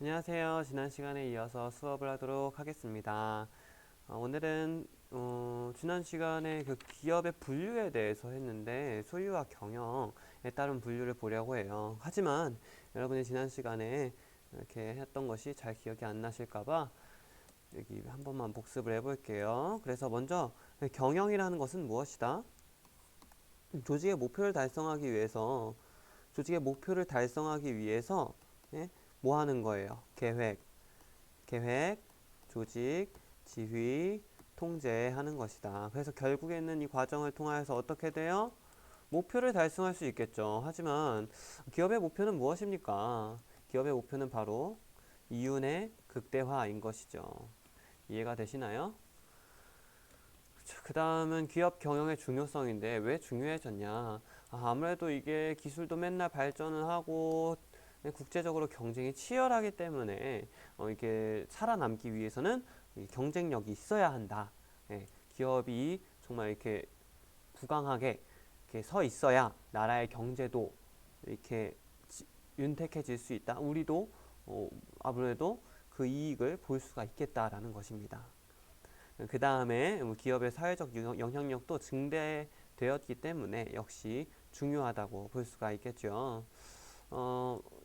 안녕하세요. 지난 시간에 이어서 수업을 하도록 하겠습니다. 오늘은 지난 시간에 그 기업의 분류에 대해서 했는데 소유와 경영에 따른 분류를 보려고 해요. 하지만 여러분이 지난 시간에 이렇게 했던 것이 잘 기억이 안 나실까봐 여기 한 번만 복습을 해볼게요. 그래서 먼저 경영이라는 것은 무엇이다? 조직의 목표를 달성하기 위해서 예? 뭐 하는 거예요? 계획, 조직, 지휘, 통제하는 것이다. 그래서 결국에는 이 과정을 통하여서 어떻게 돼요? 목표를 달성할 수 있겠죠. 하지만 기업의 목표는 무엇입니까? 기업의 목표는 바로 이윤의 극대화인 것이죠. 이해가 되시나요? 그 다음은 기업 경영의 중요성인데 왜 중요해졌냐? 아무래도 이게 기술도 맨날 발전을 하고 국제적으로 경쟁이 치열하기 때문에 이게 살아남기 위해서는 경쟁력이 있어야 한다. 예, 기업이 정말 이렇게 부강하게 이렇게 서 있어야 나라의 경제도 이렇게 윤택해질 수 있다. 우리도 아무래도 그 이익을 볼 수가 있겠다라는 것입니다. 그 다음에 기업의 사회적 영향력도 증대되었기 때문에 역시 중요하다고 볼 수가 있겠죠.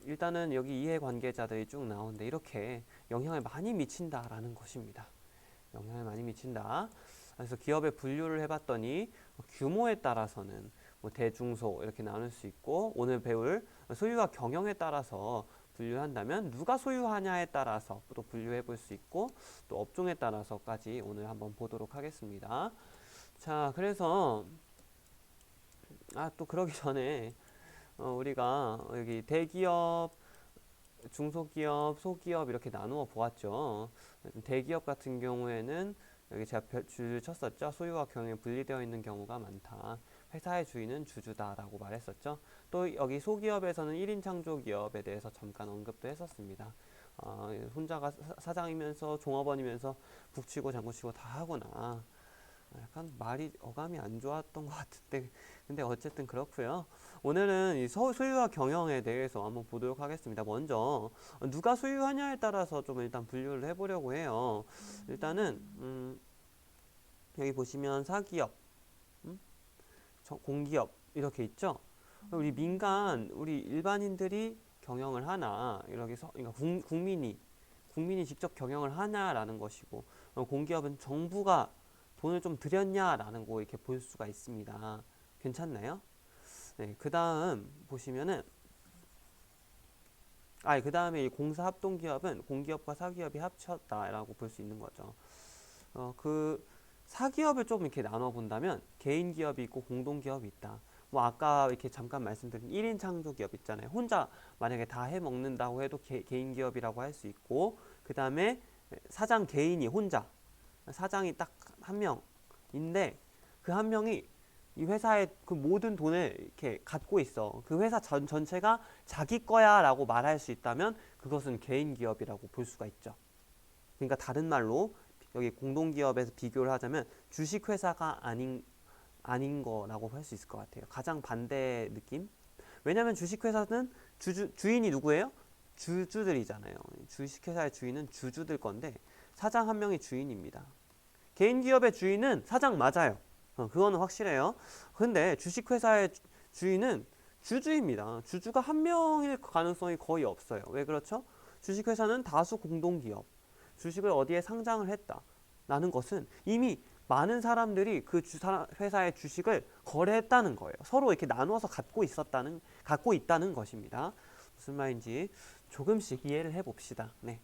일단은 여기 이해관계자들이 쭉 나오는데 이렇게 영향을 많이 미친다라는 것입니다. 영향을 많이 미친다. 그래서 기업의 분류를 해봤더니 규모에 따라서는 뭐 대중소 이렇게 나눌 수 있고 오늘 배울 소유와 경영에 따라서 분류한다면 누가 소유하냐에 따라서 또 분류해 볼 수 있고 또 업종에 따라서까지 오늘 한번 보도록 하겠습니다. 자, 그래서 또 그러기 전에 우리가 여기 대기업, 중소기업, 소기업 이렇게 나누어 보았죠. 대기업 같은 경우에는 여기 제가 줄 쳤었죠. 소유와 경영이 분리되어 있는 경우가 많다. 회사의 주인은 주주다라고 말했었죠. 또 여기 소기업에서는 1인 창조기업에 대해서 잠깐 언급도 했었습니다. 혼자가 사장이면서 종업원이면서 북치고 장구치고 다 하구나. 약간 말이 어감이 안 좋았던 것 같은데 근데 어쨌든 그렇고요. 오늘은 이 소유와 경영에 대해서 한번 보도록 하겠습니다. 먼저 누가 소유하냐에 따라서 좀 일단 분류를 해보려고 해요. 일단은 여기 보시면 사기업, 음? 공기업 이렇게 있죠. 우리 일반인들이 경영을 하나 이렇게 그러니까 국민이 직접 경영을 하냐라는 것이고 공기업은 정부가 돈을 좀 들였냐라는 거 이렇게 볼 수가 있습니다. 괜찮나요? 네, 그 다음 보시면은 그 다음에 이 공사 합동 기업은 공기업과 사기업이 합쳤다라고 볼 수 있는 거죠. 그 사기업을 조금 이렇게 나눠 본다면 개인 기업이 있고 공동 기업이 있다. 뭐 아까 이렇게 잠깐 말씀드린 1인 창조 기업 있잖아요. 혼자 만약에 다 해 먹는다고 해도 개인 기업이라고 할 수 있고 그 다음에 사장 개인이 혼자 사장이 딱 한 명인데 그 한 명이 이 회사의 그 모든 돈을 이렇게 갖고 있어. 그 회사 전체가 자기 거야라고 말할 수 있다면 그것은 개인 기업이라고 볼 수가 있죠. 그러니까 다른 말로 여기 공동기업에서 비교를 하자면 주식회사가 아닌 거라고 할 수 있을 것 같아요. 가장 반대 느낌? 왜냐면 주식회사는 주인이 누구예요? 주주들이잖아요. 주식회사의 주인은 주주들 건데 사장 한 명이 주인입니다. 개인 기업의 주인은 사장 맞아요. 그거는 확실해요. 근데 주식회사의 주인은 주주입니다. 주주가 한 명일 가능성이 거의 없어요. 왜 그렇죠? 주식회사는 다수 공동기업. 주식을 어디에 상장을 했다. 라는 것은 이미 많은 사람들이 그 회사의 주식을 거래했다는 거예요. 서로 이렇게 나누어서 갖고 있다는 것입니다. 무슨 말인지 조금씩 이해를 해봅시다. 네.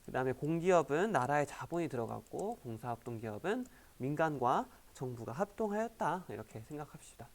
그 다음에 공기업은 나라의 자본이 들어갔고 공사합동기업은 민간과 정부가 합동하였다. 이렇게 생각합시다.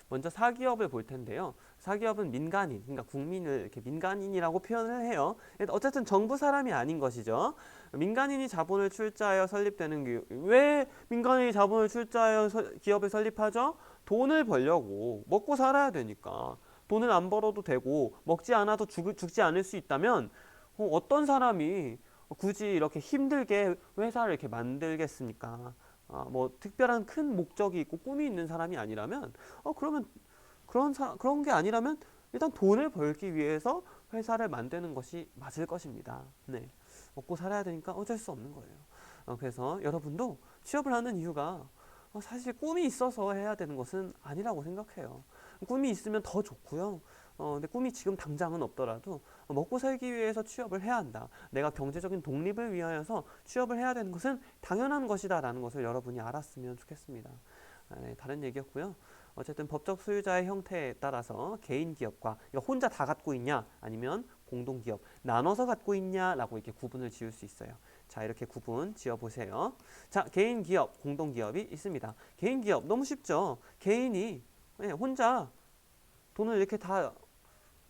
먼저 사기업을 볼 텐데요. 사기업은 민간인, 그러니까 국민을 이렇게 민간인이라고 표현을 해요. 어쨌든 정부 사람이 아닌 것이죠. 민간인이 자본을 출자하여 설립되는 왜 민간인이 자본을 출자하여 기업을 설립하죠? 돈을 벌려고 먹고 살아야 되니까 돈을 안 벌어도 되고 먹지 않아도 죽지 않을 수 있다면 어떤 사람이 굳이 이렇게 힘들게 회사를 이렇게 만들겠습니까? 뭐 특별한 큰 목적이 있고 꿈이 있는 사람이 아니라면 그러면 그런 게 아니라면 일단 돈을 벌기 위해서 회사를 만드는 것이 맞을 것입니다. 네. 먹고 살아야 되니까 어쩔 수 없는 거예요. 그래서 여러분도 취업을 하는 이유가 사실 꿈이 있어서 해야 되는 것은 아니라고 생각해요. 꿈이 있으면 더 좋고요. 근데 꿈이 지금 당장은 없더라도 먹고 살기 위해서 취업을 해야 한다. 내가 경제적인 독립을 위하여서 취업을 해야 되는 것은 당연한 것이다 라는 것을 여러분이 알았으면 좋겠습니다. 네, 다른 얘기였고요. 어쨌든 법적 소유자의 형태에 따라서 개인 기업과 혼자 다 갖고 있냐 아니면 공동기업 나눠서 갖고 있냐라고 이렇게 구분을 지을 수 있어요. 자, 이렇게 구분 지어 보세요. 자, 개인 기업, 공동기업이 있습니다. 개인 기업 너무 쉽죠. 개인이 혼자 돈을 이렇게 다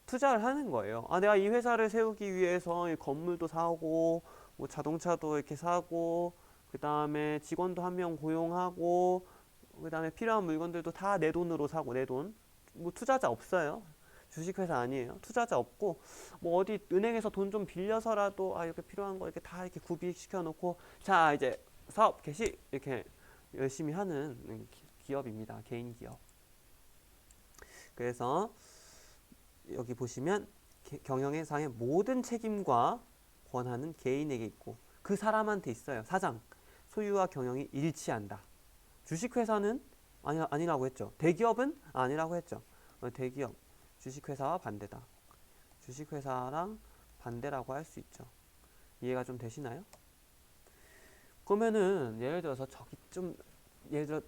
투자를 하는 거예요. 내가 이 회사를 세우기 위해서 이 건물도 사고 뭐 자동차도 이렇게 사고 그 다음에 직원도 한 명 고용하고 그 다음에 필요한 물건들도 다 내 돈으로 사고 내 돈. 뭐 투자자 없어요. 주식회사 아니에요. 투자자 없고 뭐 어디 은행에서 돈 좀 빌려서라도 이렇게 필요한 거 이렇게 다 이렇게 구비시켜 놓고 자 이제 사업 개시 이렇게 열심히 하는 기업입니다. 개인 기업. 그래서 여기 보시면 경영회사의 모든 책임과 권한은 개인에게 있고 그 사람한테 있어요. 사장. 소유와 경영이 일치한다. 주식회사는 아니라고 했죠. 대기업은 아니라고 했죠. 대기업, 주식회사와 반대다. 주식회사랑 반대라고 할 수 있죠. 이해가 좀 되시나요? 그러면은 예를 들어서 저기 좀 예를 들어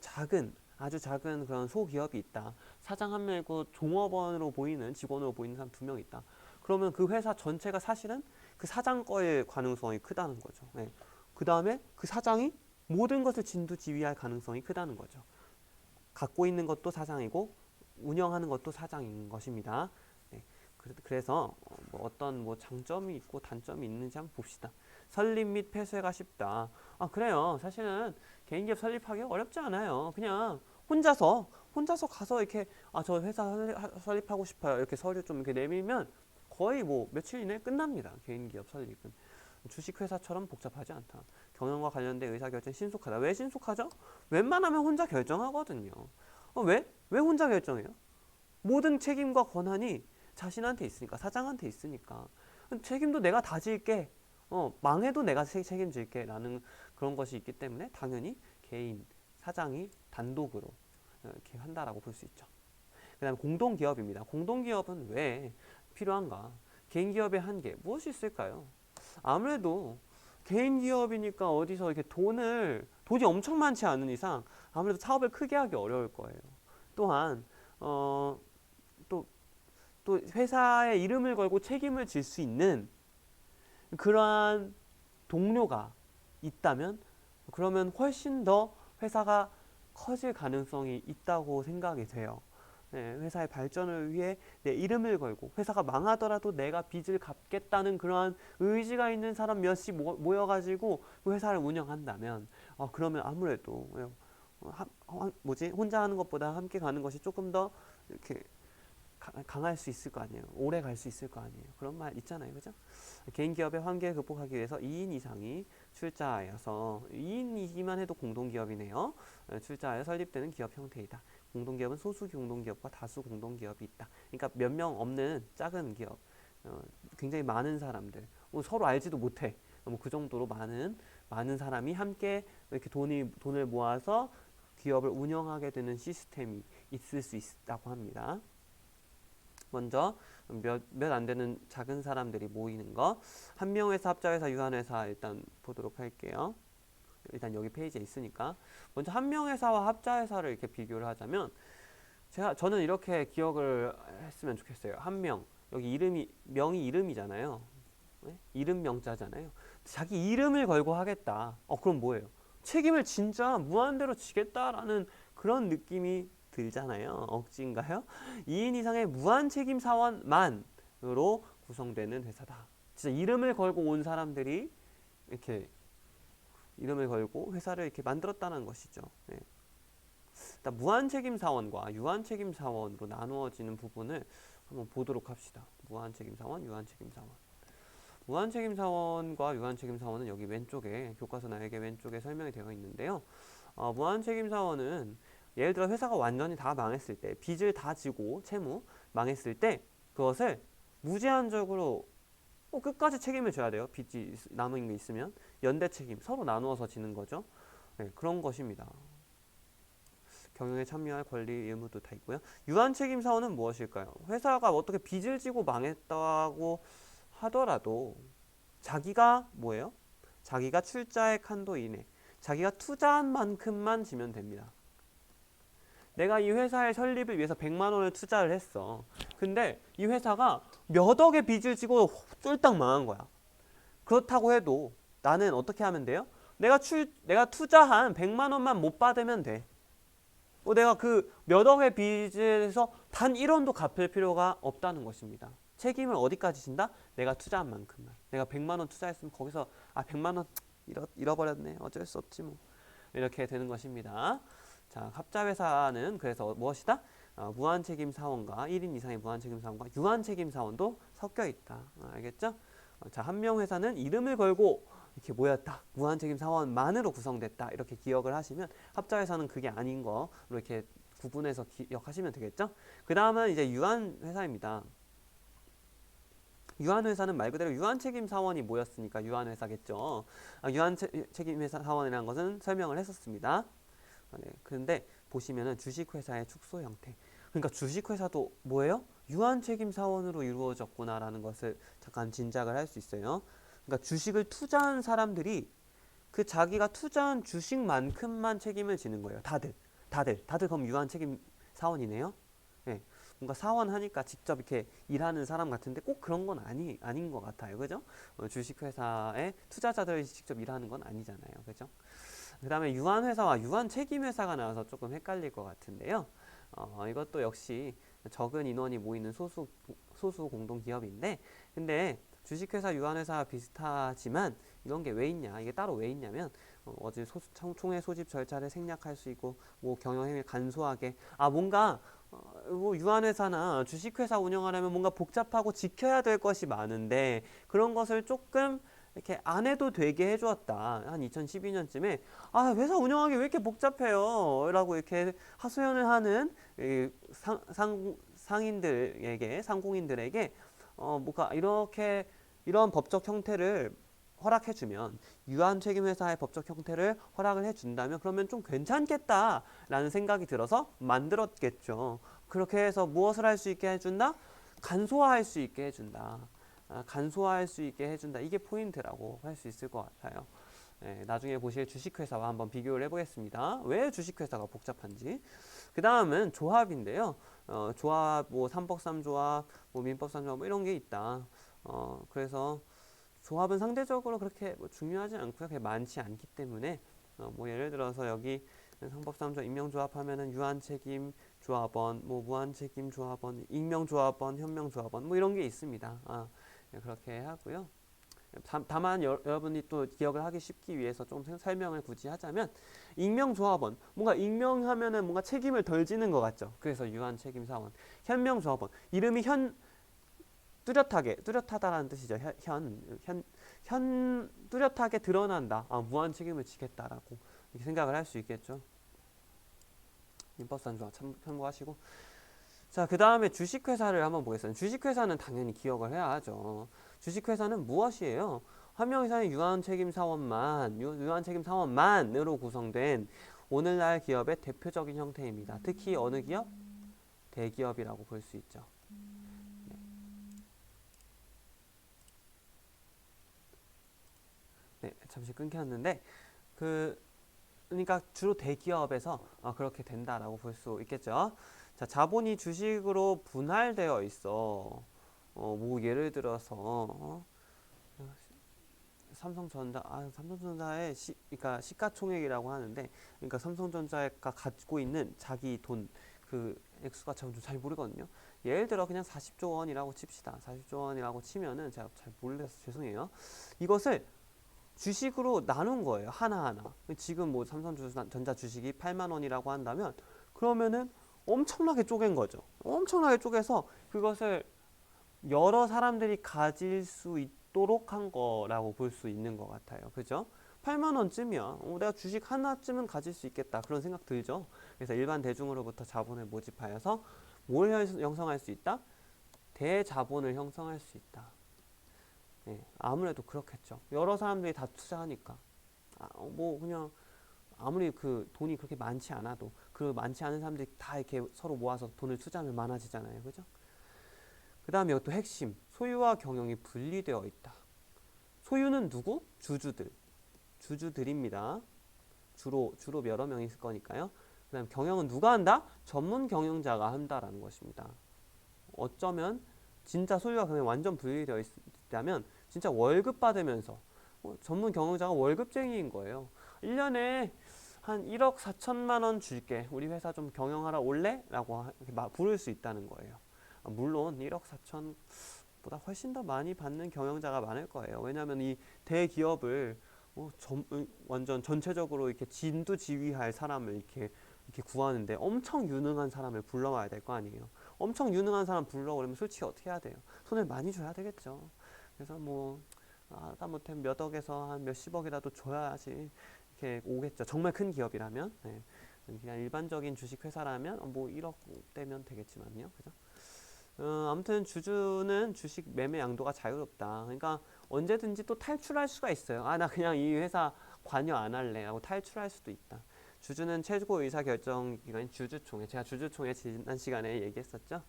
아주 작은 그런 소기업이 있다. 사장 한 명이고 종업원으로 보이는 직원으로 보이는 사람 2명 있다. 그러면 그 회사 전체가 사실은 그 사장 거일 가능성이 크다는 거죠. 네. 그 다음에 그 사장이 모든 것을 진두지휘할 가능성이 크다는 거죠. 갖고 있는 것도 사장이고 운영하는 것도 사장인 것입니다. 네. 그래서 어떤 장점이 있고 단점이 있는지 한번 봅시다. 설립 및 폐쇄가 쉽다. 그래요. 사실은 개인기업 설립하기 어렵지 않아요. 그냥 혼자서 가서 이렇게 저 회사 설립하고 싶어요. 이렇게 서류 좀 이렇게 내밀면 거의 며칠 이내에 끝납니다. 개인기업 설립은. 주식회사처럼 복잡하지 않다. 경영과 관련된 의사결정이 신속하다. 왜 신속하죠? 웬만하면 혼자 결정하거든요. 왜 혼자 결정해요? 모든 책임과 권한이 자신한테 있으니까, 사장한테 있으니까. 책임도 내가 다 질게. 망해도 내가 책임질게. 라는 그런 것이 있기 때문에 당연히 개인, 사장이 단독으로 이렇게 한다라고 볼 수 있죠. 그 다음에 공동기업입니다. 공동기업은 왜 필요한가? 개인기업의 한계, 무엇이 있을까요? 아무래도 개인 기업이니까 어디서 이렇게 돈이 엄청 많지 않은 이상 아무래도 사업을 크게 하기 어려울 거예요. 또한 또 회사의 이름을 걸고 책임을 질 수 있는 그러한 동료가 있다면 그러면 훨씬 더 회사가 커질 가능성이 있다고 생각이 돼요. 네, 회사의 발전을 위해 내 이름을 걸고 회사가 망하더라도 내가 빚을 갚겠다는 그러한 의지가 있는 사람 몇이 모여가지고 그 회사를 운영한다면 그러면 아무래도 혼자 하는 것보다 함께 가는 것이 조금 더 이렇게 강할 수 있을 거 아니에요. 오래 갈 수 있을 거 아니에요. 그런 말 있잖아요. 그죠? 개인 기업의 한계를 극복하기 위해서 2인 이상이 출자하여서 2인이기만 해도 공동기업이네요. 출자하여 설립되는 기업 형태이다. 공동기업은 소수 공동기업과 다수 공동기업이 있다. 그러니까 몇 명 없는 작은 기업, 굉장히 많은 사람들, 서로 알지도 못해. 그 정도로 많은 사람이 함께 이렇게 돈을 모아서 기업을 운영하게 되는 시스템이 있을 수 있다고 합니다. 먼저 몇 안 되는 작은 사람들이 모이는 거. 한명회사, 합자회사, 유한회사 일단 보도록 할게요. 일단 여기 페이지에 있으니까. 먼저 한명회사와 합자회사를 이렇게 비교를 하자면 저는 이렇게 기억을 했으면 좋겠어요. 한명, 여기 명이 이름이잖아요. 네? 이름 명자잖아요. 자기 이름을 걸고 하겠다. 그럼 뭐예요? 책임을 진짜 무한대로 지겠다라는 그런 느낌이 들잖아요. 억지인가요? 2인 이상의 무한 책임 사원만으로 구성되는 회사다. 진짜 이름을 걸고 온 사람들이 이렇게 이름을 걸고 회사를 이렇게 만들었다는 것이죠. 네. 일단 무한 책임 사원과 유한 책임 사원으로 나누어지는 부분을 한번 보도록 합시다. 무한 책임 사원, 유한 책임 사원. 무한 책임 사원과 유한 책임 사원은 여기 왼쪽에 교과서 날개 왼쪽에 설명이 되어 있는데요. 무한 책임 사원은 예를 들어 회사가 완전히 다 망했을 때, 빚을 다 지고 채무 망했을 때 그것을 무제한적으로 끝까지 책임을 져야 돼요. 빚이 남은 게 있으면 연대 책임 서로 나누어서 지는 거죠. 네, 그런 것입니다. 경영에 참여할 권리 의무도 다 있고요. 유한 책임 사원은 무엇일까요? 회사가 어떻게 빚을 지고 망했다고 하더라도 자기가 뭐예요? 자기가 출자액 한도 이내, 자기가 투자한 만큼만 지면 됩니다. 내가 이 회사의 설립을 위해서 100만 원을 투자를 했어. 근데 이 회사가 몇 억의 빚을 지고 쫄딱 망한 거야. 그렇다고 해도 나는 어떻게 하면 돼요? 내가 투자한 100만 원만 못 받으면 돼. 내가 그 몇 억의 빚에서 단 1원도 갚을 필요가 없다는 것입니다. 책임을 어디까지 진다? 내가 투자한 만큼만. 내가 100만 원 투자했으면 거기서 100만 원 잃어버렸네. 어쩔 수 없지 뭐. 이렇게 되는 것입니다. 자, 합자회사는 그래서 무엇이다? 무한책임 사원과 1인 이상의 무한책임 사원과 유한책임 사원도 섞여 있다. 알겠죠? 자, 한명회사는 이름을 걸고 이렇게 모였다. 무한책임 사원만으로 구성됐다. 이렇게 기억을 하시면 합자회사는 그게 아닌 거로 이렇게 구분해서 기억하시면 되겠죠? 그 다음은 이제 유한회사입니다. 유한회사는 말 그대로 유한책임 사원이 모였으니까 유한회사겠죠. 유한책임 사원이라는 것은 설명을 했었습니다. 네, 그런데 보시면은 주식회사의 축소 형태. 그러니까 주식회사도 뭐예요? 유한책임 사원으로 이루어졌구나라는 것을 잠깐 짐작을 할 수 있어요. 그러니까 주식을 투자한 사람들이 그 자기가 투자한 주식만큼만 책임을 지는 거예요. 다들 그럼 유한책임 사원이네요. 네, 뭔가 사원 하니까 직접 이렇게 일하는 사람 같은데 꼭 그런 건 아닌 것 같아요. 그죠? 주식회사의 투자자들이 직접 일하는 건 아니잖아요. 그죠? 그 다음에 유한회사와 유한책임회사가 나와서 조금 헷갈릴 것 같은데요. 이것도 역시 적은 인원이 모이는 소수 공동기업인데, 근데 주식회사, 유한회사 비슷하지만 이런 게 왜 있냐? 이게 따로 왜 있냐면 어제 총회 소집 절차를 생략할 수 있고, 뭐 경영행위 간소하게 뭔가 뭐 유한회사나 주식회사 운영하려면 뭔가 복잡하고 지켜야 될 것이 많은데 그런 것을 조금 이렇게 안 해도 되게 해주었다. 한 2012년쯤에 회사 운영하기 왜 이렇게 복잡해요? 라고 이렇게 하소연을 하는 상공인들에게 뭔가 이런 법적 형태를 허락해주면 유한책임회사의 법적 형태를 허락을 해준다면 그러면 좀 괜찮겠다라는 생각이 들어서 만들었겠죠. 그렇게 해서 무엇을 할 수 있게 해준다? 간소화할 수 있게 해준다. 간소화할 수 있게 해준다. 이게 포인트라고 할 수 있을 것 같아요. 네, 나중에 보실 주식회사와 한번 비교를 해보겠습니다. 왜 주식회사가 복잡한지. 그 다음은 조합인데요. 조합, 뭐 삼법 3조합, 뭐 민법 3조합 뭐 이런 게 있다. 그래서 조합은 상대적으로 그렇게 뭐 중요하지 않고요. 그렇게 많지 않기 때문에 뭐 예를 들어서 여기 상법 3조 임명조합 하면은 유한책임 조합원, 뭐 무한책임 조합원, 익명조합원, 현명조합원 뭐 이런 게 있습니다. 네, 그렇게 하고요. 다만 여러분이 또 기억을 하기 쉽기 위해서 좀 설명을 굳이 하자면 익명조합원, 뭔가 익명하면은 뭔가 책임을 덜 지는 것 같죠. 그래서 유한책임사원. 현명조합원, 이름이 뚜렷하다라는 뜻이죠. 뚜렷하게 드러난다. 무한 책임을 지겠다라고 이렇게 생각을 할 수 있겠죠. 민법상조화 참고하시고. 자, 그 다음에 주식회사를 한번 보겠습니다. 주식회사는 당연히 기억을 해야 하죠. 주식회사는 무엇이에요? 한명이상의 유한책임사원만으로 구성된 오늘날 기업의 대표적인 형태입니다. 특히 어느 기업? 대기업이라고 볼 수 있죠. 네, 잠시 끊겼는데 그러니까 주로 대기업에서 그렇게 된다라고 볼 수 있겠죠. 자, 자본이 주식으로 분할되어 있어. 뭐 예를 들어서 삼성전자의 그러니까 시가총액이라고 하는데, 그러니까 삼성전자가 가지고 있는 자기 돈 그 액수가 좀 잘 모르거든요. 예를 들어 그냥 40조 원이라고 칩시다. 40조 원이라고 치면은 제가 잘 몰라서 죄송해요. 이것을 주식으로 나눈 거예요. 하나하나. 지금 뭐 삼성전자 주식이 8만 원이라고 한다면 그러면은 엄청나게 쪼갠 거죠. 엄청나게 쪼개서 그것을 여러 사람들이 가질 수 있도록 한 거라고 볼 수 있는 것 같아요. 그죠? 8만 원쯤이야. 내가 주식 하나쯤은 가질 수 있겠다. 그런 생각 들죠? 그래서 일반 대중으로부터 자본을 모집하여서 뭘 형성할 수 있다? 대자본을 형성할 수 있다. 예, 아무래도 그렇겠죠. 여러 사람들이 다 투자하니까. 뭐 그냥 아무리 그 돈이 그렇게 많지 않아도 그 많지 않은 사람들이 다 이렇게 서로 모아서 돈을 투자하면 많아지잖아요. 그죠? 그 다음에 또 핵심. 소유와 경영이 분리되어 있다. 소유는 누구? 주주들. 주주들입니다. 주로 여러 명이 있을 거니까요. 그 다음 경영은 누가 한다? 전문 경영자가 한다라는 것입니다. 어쩌면 진짜 소유와 경영이 완전 분리되어 있다면 진짜 월급 받으면서 전문 경영자가 월급쟁이인 거예요. 1년에 한 1억 4천만 원 줄게. 우리 회사 좀 경영하러 올래? 라고 부를 수 있다는 거예요. 물론 1억 4천 보다 훨씬 더 많이 받는 경영자가 많을 거예요. 왜냐하면 이 대기업을 완전 전체적으로 이렇게 진두지휘할 사람을 이렇게 구하는데 엄청 유능한 사람을 불러와야 될 거 아니에요. 엄청 유능한 사람 불러오려면 솔직히 어떻게 해야 돼요? 손을 많이 줘야 되겠죠. 그래서 뭐 하다못해 몇 억에서 한 몇십억이라도 줘야지 이렇게 오겠죠. 정말 큰 기업이라면. 네. 그냥 일반적인 주식 회사라면 뭐 1억 대면 되겠지만요. 그죠? 아무튼 주주는 주식 매매 양도가 자유롭다. 그러니까 언제든지 또 탈출할 수가 있어요. 나 그냥 이 회사 관여 안 할래 하고 탈출할 수도 있다. 주주는 최고 의사 결정 기관인 주주총회. 제가 주주총회 지난 시간에 얘기했었죠.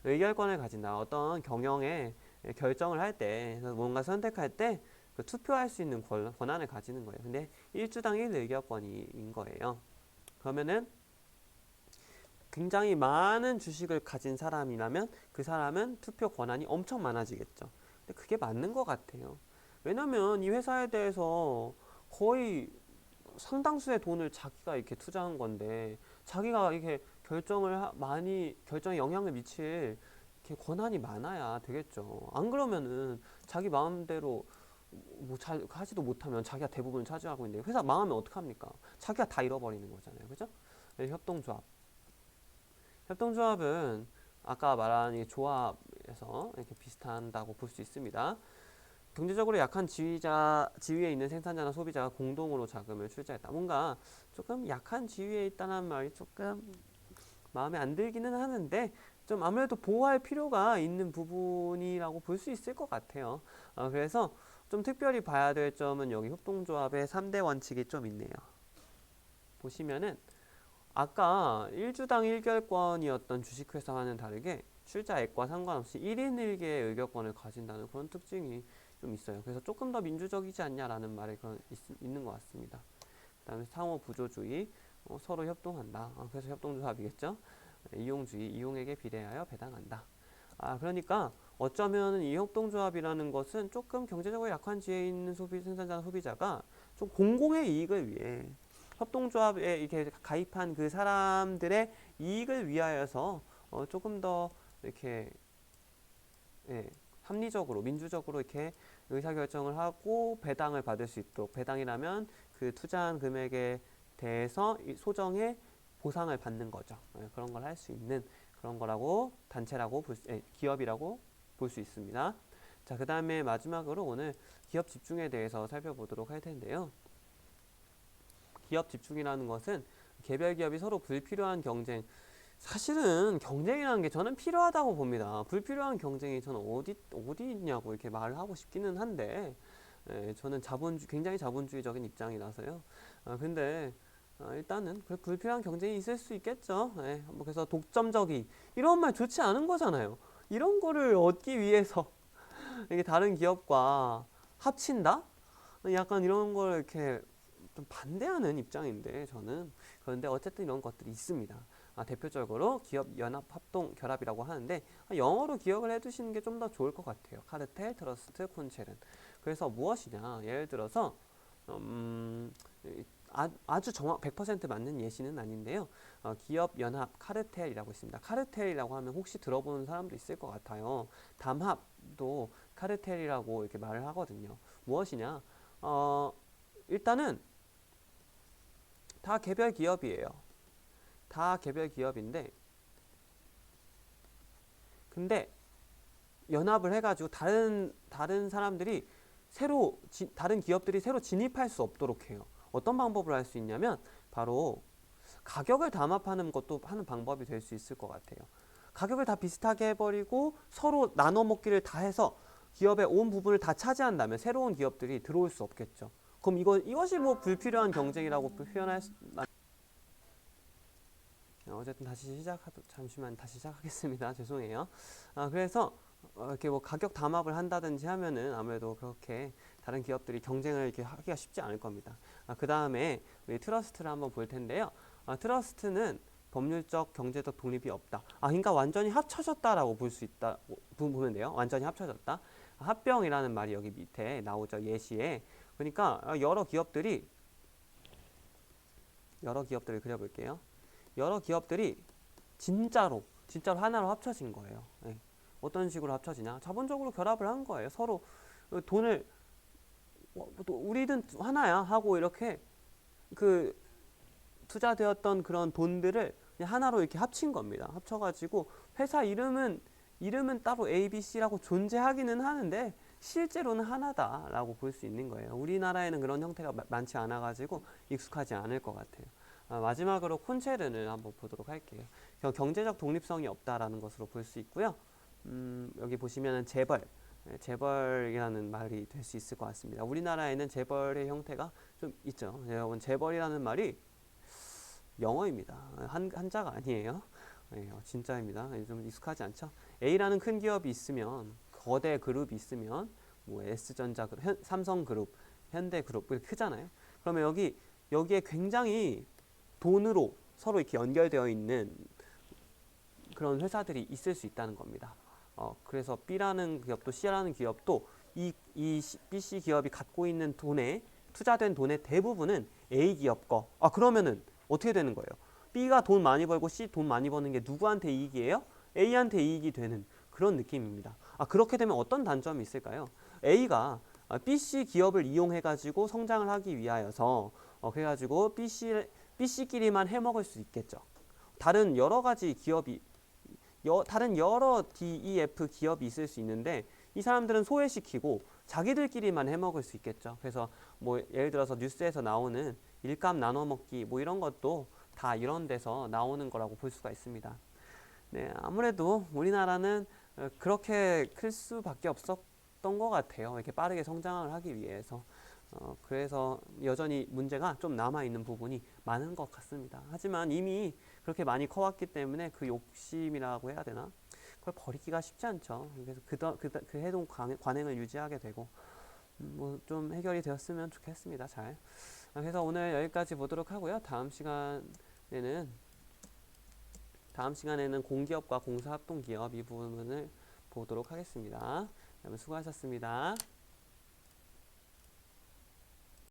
의결권을 가진다. 어떤 경영에 결정을 할 때, 뭔가 선택할 때 그 투표할 수 있는 권한을 가지는 거예요. 근데 1주당 1의결권인 거예요. 그러면은 굉장히 많은 주식을 가진 사람이라면 그 사람은 투표 권한이 엄청 많아지겠죠. 근데 그게 맞는 것 같아요. 왜냐면 이 회사에 대해서 거의 상당수의 돈을 자기가 이렇게 투자한 건데 자기가 이렇게 결정에 영향을 미칠 이렇게 권한이 많아야 되겠죠. 안 그러면은 자기 마음대로 뭐 잘 하지도 못하면 자기가 대부분 차지하고 있는데 회사 망하면 어떡합니까? 자기가 다 잃어버리는 거잖아요. 그죠? 협동조합. 협동조합은 아까 말한 이 조합에서 이렇게 비슷한다고 볼 수 있습니다. 경제적으로 약한 지위에 있는 생산자나 소비자가 공동으로 자금을 출자했다. 뭔가 조금 약한 지위에 있다는 말이 조금 마음에 안 들기는 하는데 좀 아무래도 보호할 필요가 있는 부분이라고 볼 수 있을 것 같아요. 그래서 좀 특별히 봐야 될 점은 여기 협동조합의 3대 원칙이 좀 있네요. 보시면은 아까 1주당 1결권이었던 주식회사와는 다르게 출자액과 상관없이 1인 1개의 의결권을 가진다는 그런 특징이 좀 있어요. 그래서 조금 더 민주적이지 않냐라는 말이 있는 것 같습니다. 그 다음에 상호 부조주의, 서로 협동한다. 그래서 협동조합이겠죠. 이용주의, 이용에게 비례하여 배당한다. 그러니까 어쩌면 이 협동조합이라는 것은 조금 경제적으로 약한 지위에 있는 생산자나 소비자가 좀 공공의 이익을 위해 협동조합에 이렇게 가입한 그 사람들의 이익을 위하여서 조금 더 이렇게 합리적으로 민주적으로 이렇게 의사결정을 하고 배당을 받을 수 있도록 배당이라면 그 투자한 금액에 대해서 소정의 보상을 받는 거죠. 그런 걸 할 수 있는 그런 거라고 단체라고 기업이라고 볼 수 있습니다. 자, 그 다음에 마지막으로 오늘 기업 집중에 대해서 살펴보도록 할 텐데요. 기업 집중이라는 것은 개별 기업이 서로 불필요한 경쟁, 사실은 경쟁이라는 게 저는 필요하다고 봅니다. 불필요한 경쟁이 저는 어디 있냐고 이렇게 말을 하고 싶기는 한데, 저는 굉장히 자본주의적인 입장이라서요. 근데 일단은 불필요한 경쟁이 있을 수 있겠죠. 뭐 그래서 독점적이 이런 말 좋지 않은 거잖아요. 이런 거를 얻기 위해서 이게 다른 기업과 합친다? 약간 이런 걸 이렇게 좀 반대하는 입장인데 저는 그런데 어쨌든 이런 것들이 있습니다. 대표적으로 기업 연합 합동 결합이라고 하는데 영어로 기억을 해두시는 게 좀 더 좋을 것 같아요. 카르텔, 트러스트, 콘체른. 그래서 무엇이냐? 예를 들어서 아주 정확 100% 맞는 예시는 아닌데요. 기업 연합 카르텔이라고 있습니다. 카르텔이라고 하면 혹시 들어보는 사람도 있을 것 같아요. 담합도 카르텔이라고 이렇게 말을 하거든요. 무엇이냐? 일단은 다 개별 기업이에요. 다 개별 기업인데 근데 연합을 해가지고 다른 사람들이 다른 기업들이 새로 진입할 수 없도록 해요. 어떤 방법을 할 수 있냐면 바로 가격을 담합하는 것도 하는 방법이 될 수 있을 것 같아요. 가격을 다 비슷하게 해버리고 서로 나눠 먹기를 다 해서 기업의 온 부분을 다 차지한다면 새로운 기업들이 들어올 수 없겠죠. 그럼 이것이 뭐 불필요한 경쟁이라고 표현할 수, 어쨌든 잠시만 다시 시작하겠습니다. 죄송해요. 그래서 이렇게 뭐 가격 담합을 한다든지 하면은 아무래도 그렇게 다른 기업들이 경쟁을 이렇게 하기가 쉽지 않을 겁니다. 그 다음에 우리 트러스트를 한번 볼 텐데요. 트러스트는 법률적, 경제적 독립이 없다. 그러니까 완전히 합쳐졌다라고 볼 수 있다. 보면 돼요. 완전히 합쳐졌다. 합병이라는 말이 여기 밑에 나오죠. 예시에. 그러니까 여러 기업들이 그려볼게요. 여러 기업들이 진짜로 하나로 합쳐진 거예요. 예. 어떤 식으로 합쳐지냐? 자본적으로 결합을 한 거예요. 서로 돈을 우리는 하나야 하고 이렇게 그 투자되었던 그런 돈들을 그냥 하나로 이렇게 합친 겁니다. 합쳐가지고 회사 이름은 따로 ABC라고 존재하기는 하는데 실제로는 하나다라고 볼 수 있는 거예요. 우리나라에는 그런 형태가 많지 않아가지고 익숙하지 않을 것 같아요. 마지막으로 콘체르는 한번 보도록 할게요. 경제적 독립성이 없다라는 것으로 볼 수 있고요. 여기 보시면은 재벌이라는 말이 될 수 있을 것 같습니다. 우리나라에는 재벌의 형태가 좀 있죠. 여러분, 재벌이라는 말이 영어입니다. 한자가 아니에요. 진짜입니다. 좀 익숙하지 않죠? A라는 큰 기업이 있으면, 거대 그룹이 있으면, 뭐 S전자, 삼성그룹, 현대그룹 이렇게 크잖아요. 그러면 여기에 굉장히 돈으로 서로 이렇게 연결되어 있는 그런 회사들이 있을 수 있다는 겁니다. 그래서 B라는 기업도 C라는 기업도 이 BC 기업이 갖고 있는 투자된 돈의 대부분은 A 기업 거. 그러면은 어떻게 되는 거예요? B가 돈 많이 벌고 C 돈 많이 버는 게 누구한테 이익이에요? A한테 이익이 되는 그런 느낌입니다. 그렇게 되면 어떤 단점이 있을까요? A가 BC 기업을 이용해 가지고 성장을 하기 위하여서 그래가지고 BC끼리만 해먹을 수 있겠죠. 다른 여러 가지 기업이 다른 여러 DEF 기업이 있을 수 있는데 이 사람들은 소외시키고 자기들끼리만 해먹을 수 있겠죠. 그래서 뭐 예를 들어서 뉴스에서 나오는 일감 나눠먹기 뭐 이런 것도 다 이런 데서 나오는 거라고 볼 수가 있습니다. 네, 아무래도 우리나라는 그렇게 클 수밖에 없었던 것 같아요. 이렇게 빠르게 성장을 하기 위해서. 그래서 여전히 문제가 좀 남아있는 부분이 많은 것 같습니다. 하지만 이미 그렇게 많이 커왔기 때문에 그 욕심이라고 해야 되나? 그걸 버리기가 쉽지 않죠. 그래서 그 해동 관행을 유지하게 되고, 뭐 좀 해결이 되었으면 좋겠습니다. 잘. 그래서 오늘 여기까지 보도록 하고요. 다음 시간에는 공기업과 공사합동기업 이 부분을 보도록 하겠습니다. 여러분 수고하셨습니다.